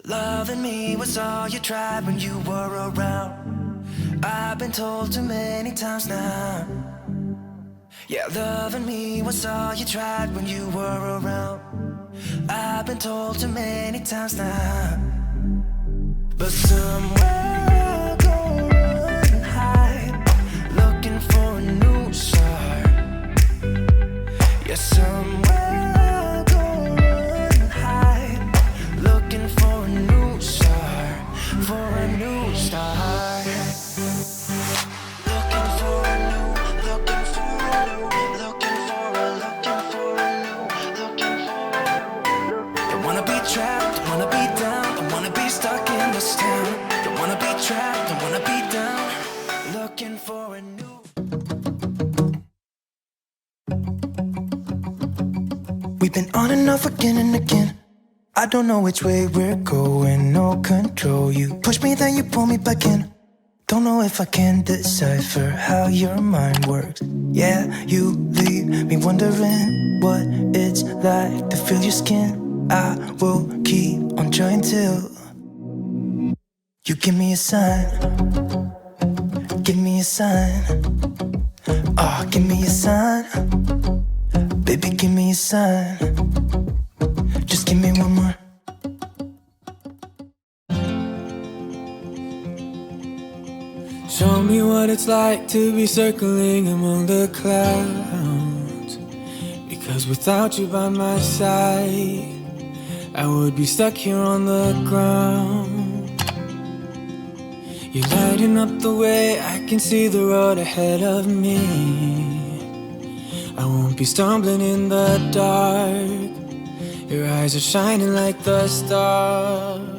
Loving me was all you tried when you were around. I've been told too many times now. Yeah, loving me was all you tried when you were around. I've been told too many times now. But somewhere I'll go and hide, looking for a new start. Yeah, somewhere I'll go and hide, looking for a new start, for a new start. Looking for a new, looking for a new, looking for a new, looking for a new. Don't wanna be trapped, don't wanna be down, don't wanna be stuck in this town. Don't wanna be trapped, don't wanna be down, looking for a new. We've been on and off again and again. I don't know which way we're going, no control. You push me, then you pull me back in. Don't know if I can decipher how your mind works. Yeah, you leave me wondering what it's like to feel your skin. I will keep on trying till you give me a sign. Give me a sign. Oh, give me a sign. Baby, give me a sign. Just give me one more. Show me what it's like to be circling among the clouds. Because without you by my side, I would be stuck here on the ground. You're lighting up the way, I can see the road ahead of me. I won't be stumbling in the dark. Your eyes are shining like the stars.